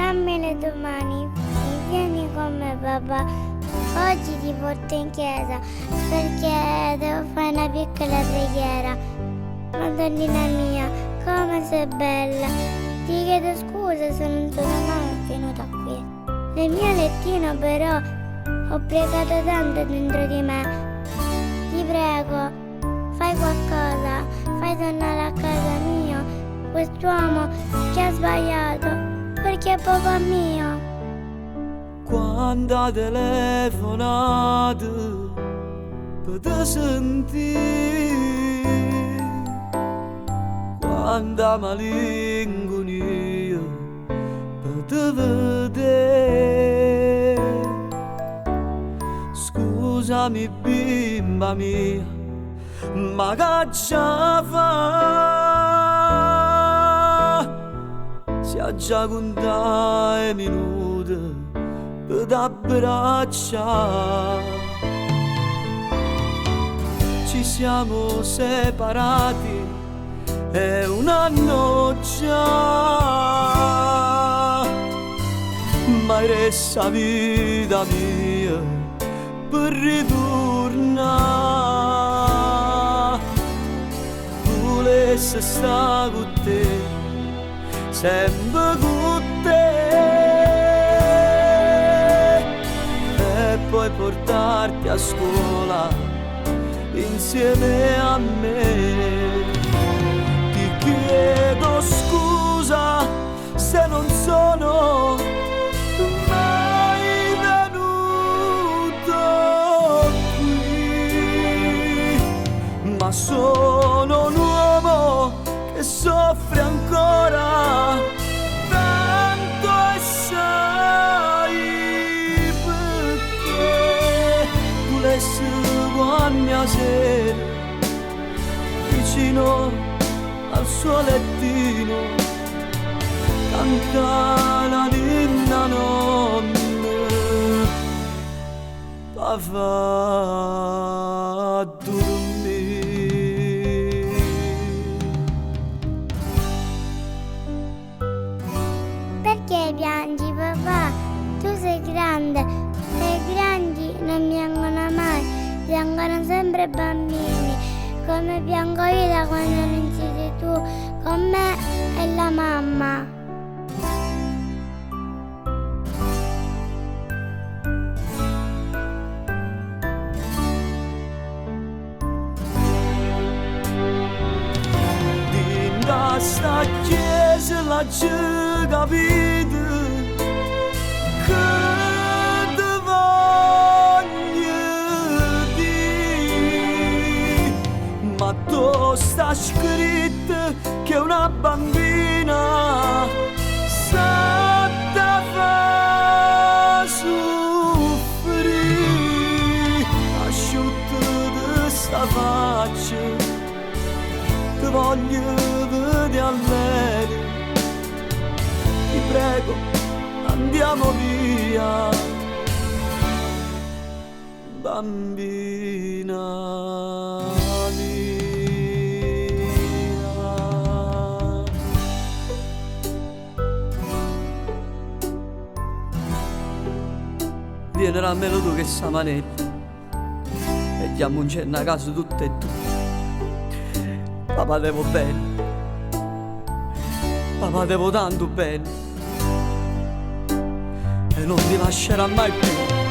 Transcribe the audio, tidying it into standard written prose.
dammi le tue mani, vieni con me papà. Oggi ti porto in chiesa perché devo fare una piccola preghiera. Madonnina mia, come sei bella. Ti chiedo scusa se non sono mai venuta qui. Nel mio lettino però ho pregato tanto dentro di me. Ti prego, fai qualcosa, fai tornare a casa mia quest'uomo che ha sbagliato, perché è papà mio. Quando ha telefonato per te sentire, quando ha malinconia per te vedere. Scusami bimba mia, ma che già fa? Si ha già contato i minuti per t'abbracciare. Ci siamo separati, è un anno già, ma resta vita mia per ritornare. Volessi stare con te, sempre con te, e poi portarti a scuola insieme a me. Ti chiedo scusa se non sono mai venuto qui, ma sono un uomo che soffre ancora tanto e sai perché tu lessi quando a sera vicino al suo lettino canta la ninna nonna pa fa dormire. Perché piangi papà? Tu sei grande e i grandi non piangono mai, piangono sempre bambini, come piango io da quando non ci sei tu con me e la mamma. Da sta chiesa la ci capite che ti voglio dire, ma tu sta scritto che una bambina sa da fa soffrire. Asciutto di sta faccia ti voglio vedere almeno, ti prego andiamo via bambina mia. Vieni rammelo tu che sa manetta e diamo un cenno a casa tutte e due. Papà devo bene, papà devo tanto bene e non ti lascerà mai più.